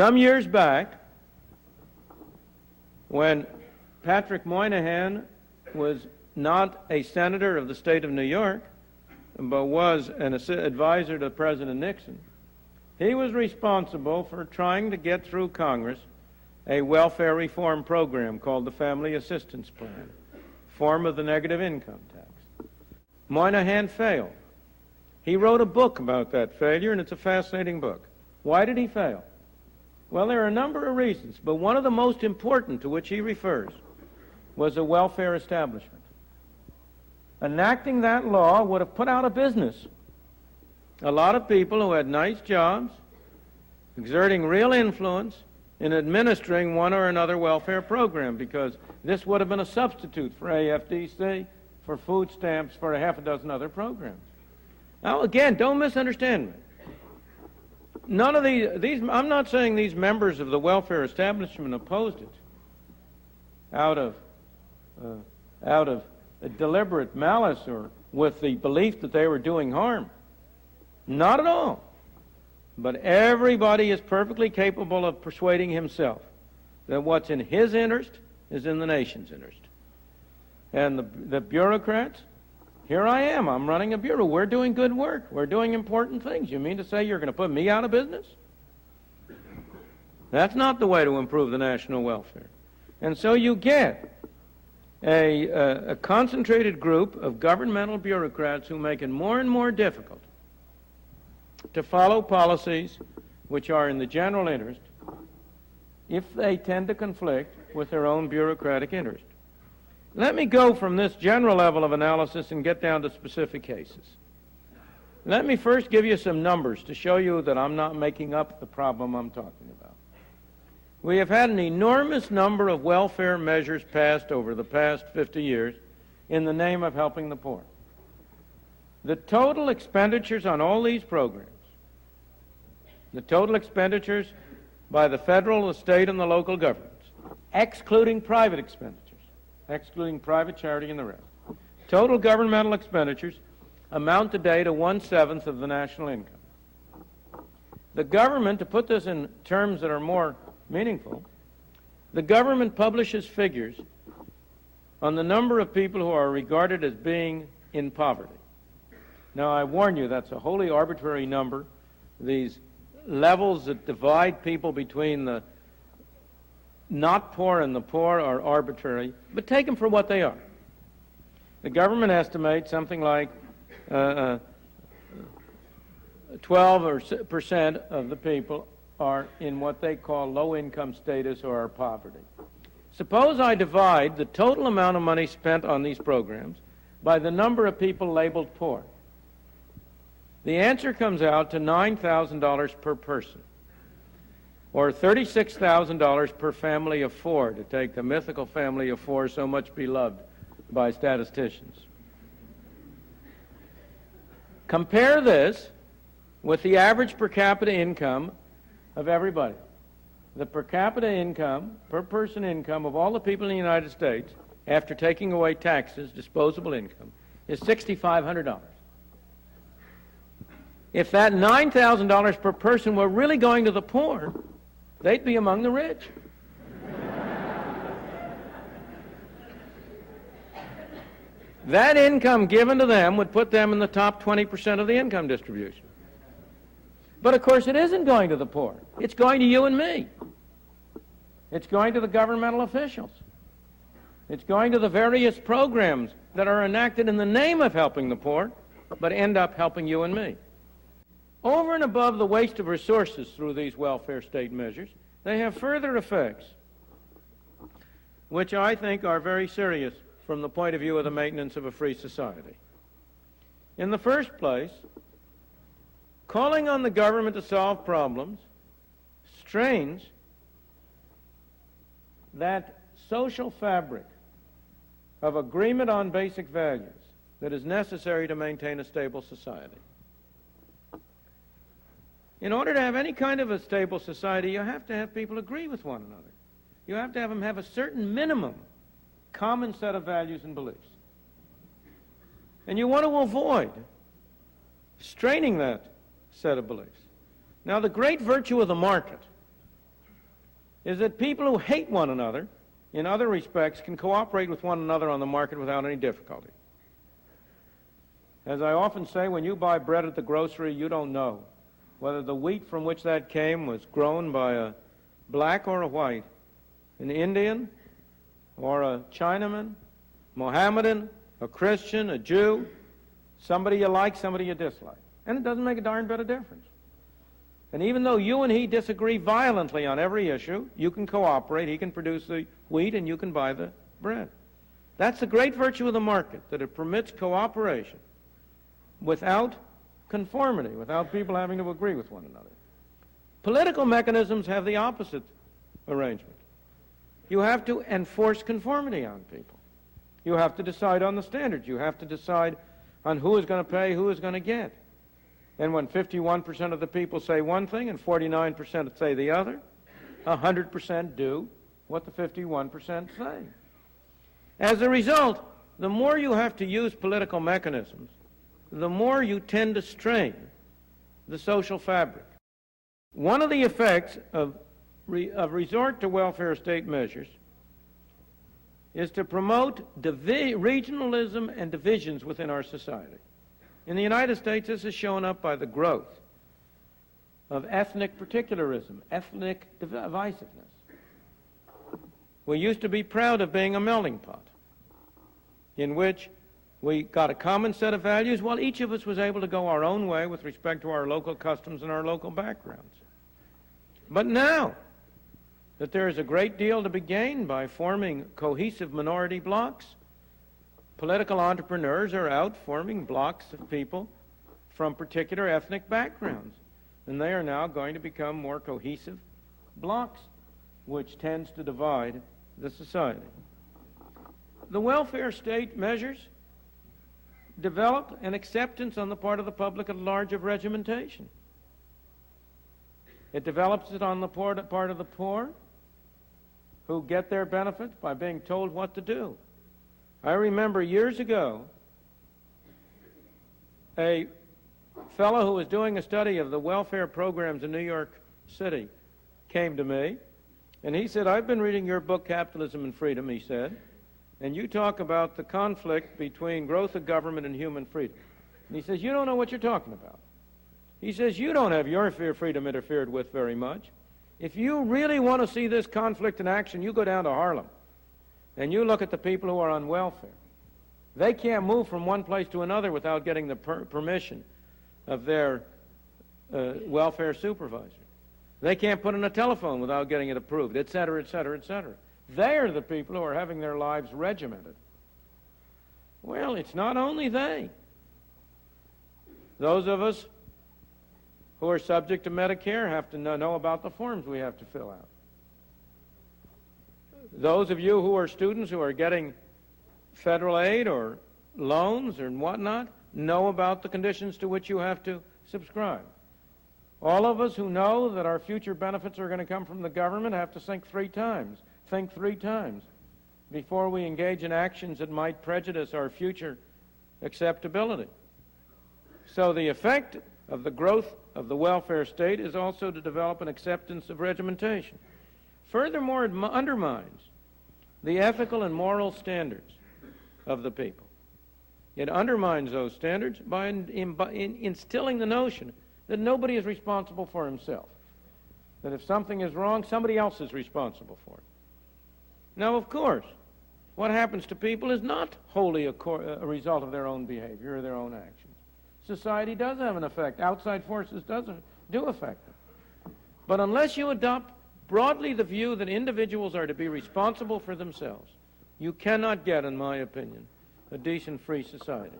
Some years back, when Patrick Moynihan was not a senator of the state of New York, but was an advisor to President Nixon, he was responsible for trying to get through Congress a welfare reform program called the Family Assistance Plan, form of the negative income tax. Moynihan failed. He wrote a book about that failure, and it's a fascinating book. Why did he fail? Well, there are a number of reasons, but one of the most important to which he refers was a welfare establishment. Enacting that law would have put out of business a lot of people who had nice jobs, exerting real influence in administering one or another welfare program, because this would have been a substitute for AFDC, for food stamps, for a half a dozen other programs. Now, again, don't misunderstand me. None of these, I'm not saying these members of the welfare establishment opposed it out of a deliberate malice or with the belief that they were doing harm. Not at all. But everybody is perfectly capable of persuading himself that what's in his interest is in the nation's interest. And the bureaucrats, here I am, I'm running a bureau. We're doing good work. We're doing important things. You mean to say you're going to put me out of business? That's not the way to improve the national welfare. And so you get a concentrated group of governmental bureaucrats who make it more and more difficult to follow policies which are in the general interest if they tend to conflict with their own bureaucratic interest. Let me go from this general level of analysis and get down to specific cases. Let me first give you some numbers to show you that I'm not making up the problem I'm talking about. We have had an enormous number of welfare measures passed over the past 50 years in the name of helping the poor. The total expenditures on all these programs, the total expenditures by the federal, the state, and the local governments, excluding private expenditures, excluding private charity and the rest, total governmental expenditures amount today to 1/7 of the national income. The government, to put this in terms that are more meaningful, the government publishes figures on the number of people who are regarded as being in poverty. Now, I warn you, that's a wholly arbitrary number. These levels that divide people between the not poor and the poor are arbitrary, but take them for what they are. The government estimates something like 12% of the people are in what they call low-income status or are poverty. Suppose I divide the total amount of money spent on these programs by the number of people labeled poor. The answer comes out to $9,000 per person, or $36,000 per family of four, to take the mythical family of four so much beloved by statisticians. Compare this with the average per capita income of everybody. The per capita income, per person income of all the people in the United States, after taking away taxes, disposable income, is $6,500. If that $9,000 per person were really going to the poor, they'd be among the rich. That income given to them would put them in the top 20% of the income distribution. But of course it isn't going to the poor. It's going to you and me. It's going to the governmental officials. It's going to the various programs that are enacted in the name of helping the poor, but end up helping you and me. Over and above the waste of resources through these welfare state measures, they have further effects, which I think are very serious from the point of view of the maintenance of a free society. In the first place, calling on the government to solve problems strains that social fabric of agreement on basic values that is necessary to maintain a stable society. In order to have any kind of a stable society, you have to have people agree with one another. You have to have them have a certain minimum common set of values and beliefs. And you want to avoid straining that set of beliefs. Now, the great virtue of the market is that people who hate one another in other respects can cooperate with one another on the market without any difficulty. As I often say, when you buy bread at the grocery, you don't know whether the wheat from which that came was grown by a black or a white, an Indian or a Chinaman, Mohammedan, a Christian, a Jew, somebody you like, somebody you dislike. And it doesn't make a darn bit of difference. And even though you and he disagree violently on every issue, you can cooperate. He can produce the wheat and you can buy the bread. That's the great virtue of the market, that it permits cooperation without conformity, without people having to agree with one another. Political mechanisms have the opposite arrangement. You have to enforce conformity on people. You have to decide on the standards. You have to decide on who is going to pay, who is going to get. And when 51% of the people say one thing and 49% say the other, 100% do what the 51% say. As a result, the more you have to use political mechanisms, the more you tend to strain the social fabric. One of the effects of resort to welfare state measures is to promote regionalism and divisions within our society. In the United States, this is shown up by the growth of ethnic particularism, ethnic divisiveness. We used to be proud of being a melting pot in which we got a common set of values while each of us was able to go our own way with respect to our local customs and our local backgrounds. But now that there is a great deal to be gained by forming cohesive minority blocs, political entrepreneurs are out forming blocks of people from particular ethnic backgrounds, and they are now going to become more cohesive blocks, which tends to divide the society. The welfare state measures develop an acceptance on the part of the public at large of regimentation. It develops it on the part of the poor, who get their benefits by being told what to do. I remember years ago, a fellow who was doing a study of the welfare programs in New York City came to me, and he said, "I've been reading your book, Capitalism and Freedom," he said, "and you talk about the conflict between growth of government and human freedom." And he says, "You don't know what you're talking about." He says, "You don't have your freedom interfered with very much. If you really want to see this conflict in action, you go down to Harlem and you look at the people who are on welfare. They can't move from one place to another without getting the permission of their welfare supervisor. They can't put in a telephone without getting it approved, et cetera, et cetera, et cetera. They are the people who are having their lives regimented." Well, it's not only they. Those of us who are subject to Medicare have to know about the forms we have to fill out. Those of you who are students who are getting federal aid or loans or whatnot know about the conditions to which you have to subscribe. All of us who know that our future benefits are going to come from the government have to think three times before we engage in actions that might prejudice our future acceptability. So the effect of the growth of the welfare state is also to develop an acceptance of regimentation. Furthermore, it undermines the ethical and moral standards of the people. It undermines those standards by instilling the notion that nobody is responsible for himself, that if something is wrong, somebody else is responsible for it. Now, of course, what happens to people is not wholly a result of their own behavior or their own actions. Society does have an effect. Outside forces do affect them. But unless you adopt broadly the view that individuals are to be responsible for themselves, you cannot get, in my opinion, a decent free society.